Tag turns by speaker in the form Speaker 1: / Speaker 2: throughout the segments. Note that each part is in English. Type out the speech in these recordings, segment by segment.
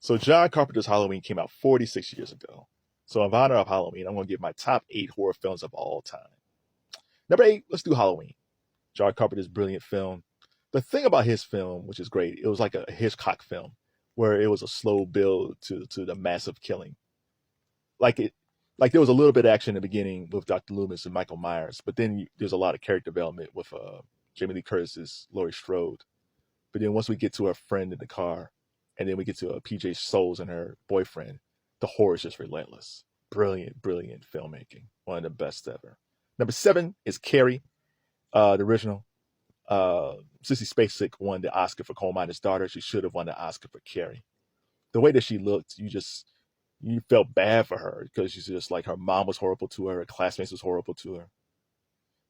Speaker 1: So John Carpenter's Halloween came out 46 years ago. So in honor of Halloween, I'm going to give my top 8 horror films of all time. Number 8, let's do Halloween. John Carpenter's brilliant film. The thing about his film, which is great, it was like a Hitchcock film where it was a slow build to the massive killing. Like it, like there was a little bit of action in the beginning with Dr. Loomis and Michael Myers, but then there's a lot of character development with Jamie Lee Curtis's Laurie Strode. But then once we get to her friend in the car, and then we get to PJ Souls and her boyfriend, the horror is just relentless. Brilliant, brilliant filmmaking. One of the best ever. Number 7 is Carrie, the original. Sissy Spacek won the Oscar for Coal Miner's Daughter. She should have won the Oscar for Carrie. The way that she looked, you felt bad for her because she's just like her mom was horrible to her classmates was horrible to her.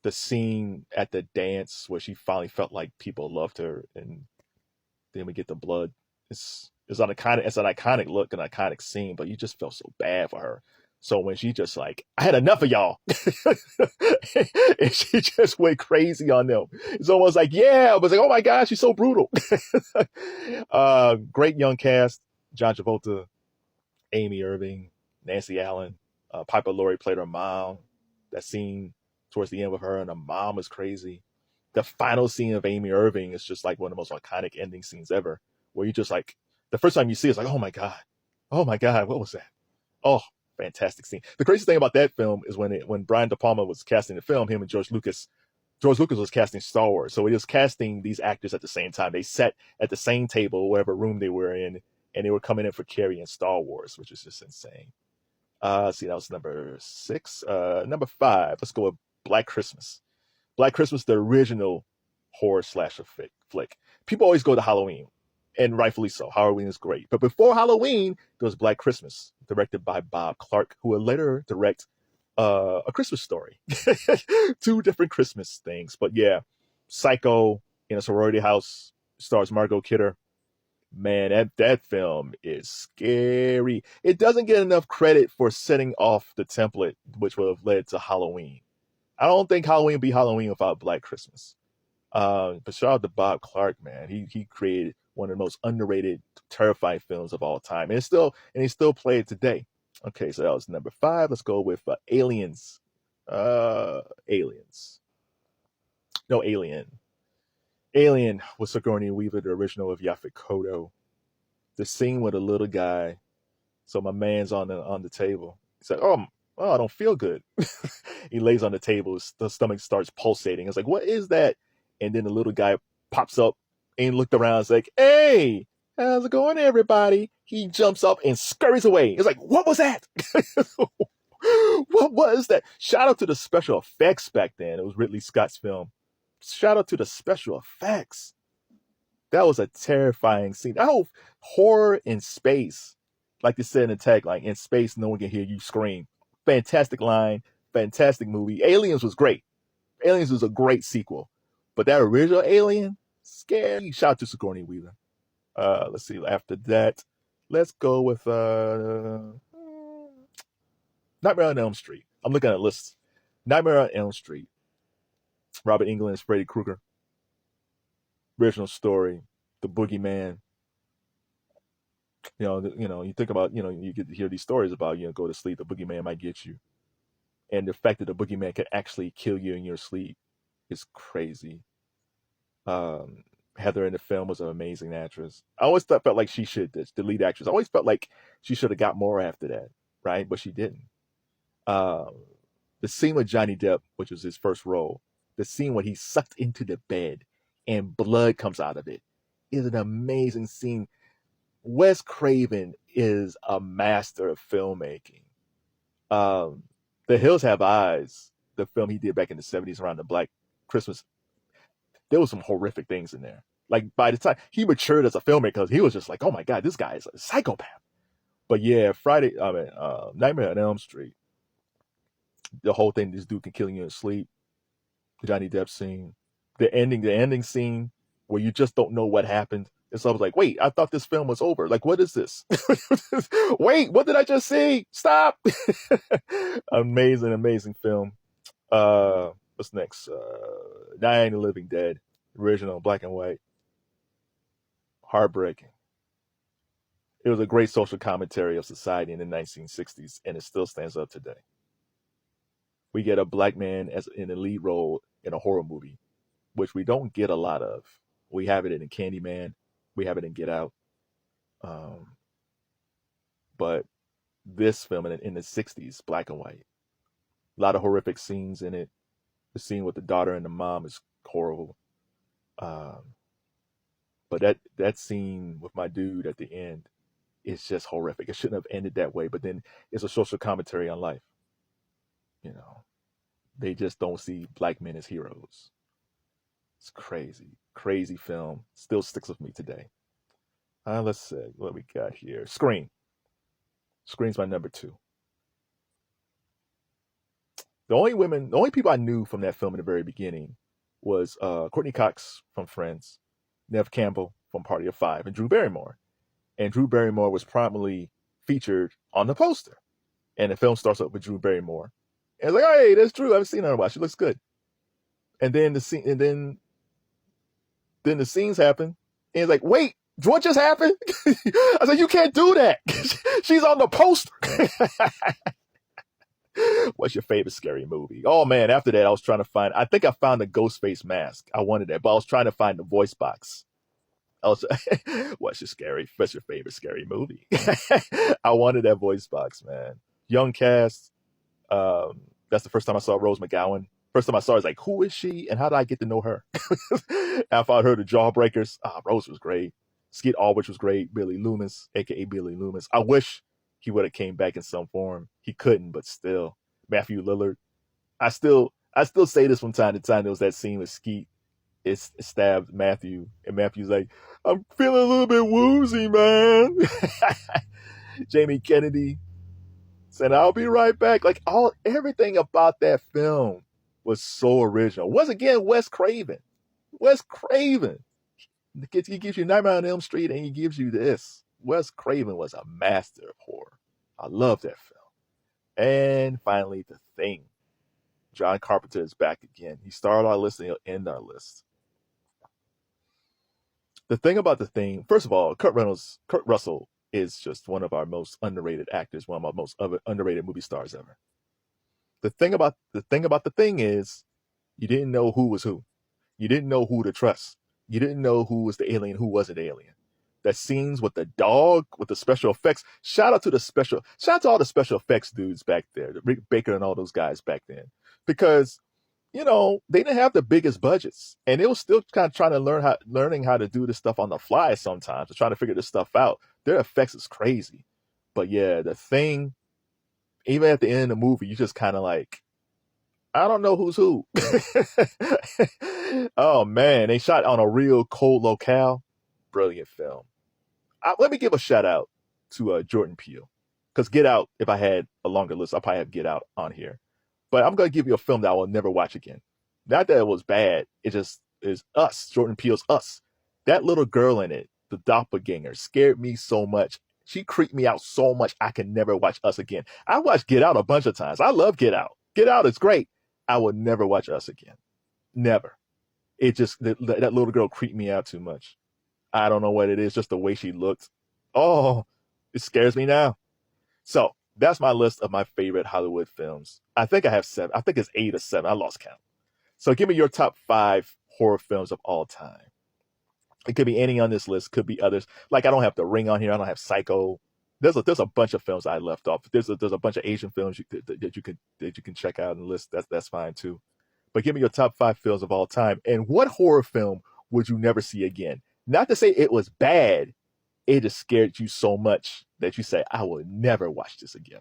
Speaker 1: The scene at the dance where she finally felt like people loved her, and then we get the blood. It's an iconic look, an iconic scene, but you just felt so bad for her. So when she just like, I had enough of y'all, and she just went crazy on them. It's almost like, yeah, I was like, oh my gosh, she's so brutal. Great young cast: John Travolta, Amy Irving, Nancy Allen, Piper Laurie played her mom. That scene towards the end with her and her mom is crazy. The final scene of Amy Irving is just like one of the most iconic ending scenes ever, where you just like, the first time you see it, it's like, oh my God, what was that? Oh, fantastic scene. The crazy thing about that film is when Brian De Palma was casting the film, him and George Lucas was casting Star Wars. So he was casting these actors at the same time. They sat at the same table, whatever room they were in, and they were coming in for Carrie and Star Wars, which is just insane. See, that was number 6. Number 5, let's go with Black Christmas. Black Christmas, the original horror slasher flick. People always go to Halloween, and rightfully so. Halloween is great. But before Halloween, there was Black Christmas, directed by Bob Clark, who would later direct A Christmas Story. 2 different Christmas things. But yeah, Psycho in a sorority house stars Margot Kidder. Man, that film is scary. It doesn't get enough credit for setting off the template, which would have led to Halloween. I don't think Halloween would be Halloween without Black Christmas. But shout out to Bob Clark, man. He created one of the most underrated, terrifying films of all time, and he's still played today. Okay, so that was number 5. Let's go with Aliens. Aliens. No, Alien. Alien with Sigourney Weaver, the original of Yaphet Kotto. The scene with a little guy. So my man's on the table. He's like, oh, I don't feel good. He lays on the table. The stomach starts pulsating. It's like, what is that? And then the little guy pops up and looked around. It's like, hey, how's it going, everybody? He jumps up and scurries away. It's like, what was that? What was that? Shout out to the special effects back then. It was Ridley Scott's film. Shout out to the special effects. That was a terrifying scene. Oh, horror in space. Like they said in the tagline, in space, no one can hear you scream. Fantastic line, fantastic movie. Aliens was great. Aliens was a great sequel. But that original Alien, scary. Shout out to Sigourney Weaver. Let's see. After that, let's go with Nightmare on Elm Street. I'm looking at a list. Nightmare on Elm Street. Robert Englund as Freddy Krueger. Original story. The Boogeyman. You think about, you get to hear these stories about, go to sleep, the Boogeyman might get you. And the fact that the Boogeyman can actually kill you in your sleep is crazy. Heather in the film was an amazing actress. I always felt like she should, the lead actress, I always felt like she should have got more after that, right? But she didn't. The scene with Johnny Depp, which was his first role, the scene when he's sucked into the bed and blood comes out of it, is an amazing scene. Wes Craven is a master of filmmaking. The Hills Have Eyes, the film he did back in the 70s around the Black Christmas, there was some horrific things in there. Like, by the time he matured as a filmmaker, he was just like, oh my God, this guy is a psychopath. But yeah, Nightmare on Elm Street, the whole thing, this dude can kill you in sleep. The Johnny Depp scene, the ending scene where you just don't know what happened. It's always like, wait, I thought this film was over. Like, what is this? Wait, what did I just see? Stop. Amazing film. What's next? Night of the Living Dead, original, black and white. Heartbreaking. It was a great social commentary of society in the 1960s, and it still stands up today. We get a black man as in a lead role in a horror movie, which we don't get a lot of. We have it in Candyman, we have it in Get Out, but this film in the 60s, black and white, a lot of horrific scenes in it. The scene with the daughter and the mom is horrible. But that scene with my dude at the end is just horrific. It shouldn't have ended that way, but then it's a social commentary on life. You know, they just don't see black men as heroes. It's crazy, crazy film. Still sticks with me today. Let's see what we got here. Scream. Scream's my number 2. The only people I knew from that film in the very beginning was Courtney Cox from Friends, Nev Campbell from Party of Five, and Drew Barrymore. And Drew Barrymore was prominently featured on the poster. And the film starts up with Drew Barrymore. And it's like, hey, that's Drew. I haven't seen her in a while. She looks good. And then the scene, then the scenes happen. And it's like, wait, what just happened? I was like, you can't do that. She's on the poster. What's your favorite scary movie? Oh man, after that I was trying to find, I think I found the Ghostface mask. I wanted that, but I was trying to find the voice box. I was what's your favorite scary movie? I wanted that voice box, man. Young cast. That's the first time I saw Rose McGowan. First time I saw her, I was like, who is she and how did I get to know her? After I heard the Jawbreakers, Rose was great. Skeet Ulrich was great. Billy Loomis, aka Billy Loomis. I wish he would have came back in some form. He couldn't, but still. Matthew Lillard. I still say this from time to time. There was that scene with Skeet. It stabbed Matthew, and Matthew's like, I'm feeling a little bit woozy, man. Jamie Kennedy said, I'll be right back. Like everything about that film was so original. Once again, Wes Craven. Wes Craven. He gives you Nightmare on Elm Street, and he gives you this. Wes Craven was a master of horror. I love that film. And finally, The Thing. John Carpenter is back again. He started our list and he'll end our list. The thing about The Thing, first of all, Kurt Russell is just one of our most underrated actors, one of our most underrated movie stars ever. The thing about The Thing is you didn't know who was who. You didn't know who to trust. You didn't know who was the alien, who wasn't alien. That scenes with the dog, with the special effects. Shout out to all the special effects dudes back there, Rick Baker and all those guys back then. Because, they didn't have the biggest budgets. And they were still kind of trying to learning how to do this stuff on the fly sometimes, to try to figure this stuff out. Their effects is crazy. But yeah, The Thing, even at the end of the movie, you just kind of like, I don't know who's who. Oh man, they shot on a real cold locale. Brilliant film. Let me give a shout out to Jordan Peele, because Get Out, if I had a longer list, I'll probably have Get Out on here. But I'm going to give you a film that I will never watch again. Not that it was bad. It just is Us. Jordan Peele's Us. That little girl in it, the doppelganger, scared me so much. She creeped me out so much I can never watch Us again. I watched Get Out a bunch of times. I love Get Out. Get Out is great. I will never watch Us again. Never. It just, that little girl creeped me out too much. I don't know what it is, just the way she looked. Oh, it scares me now. So that's my list of my favorite Hollywood films. I think I have 7. I think it's 8 or 7. I lost count. So give me your top 5 horror films of all time. It could be any on this list, could be others. Like I don't have The Ring on here. I don't have Psycho. There's a bunch of films I left off. There's a bunch of Asian films that you can check out on the list. That's fine too. But give me your top 5 films of all time. And what horror film would you never see again? Not to say it was bad. It just scared you so much that you say, I will never watch this again.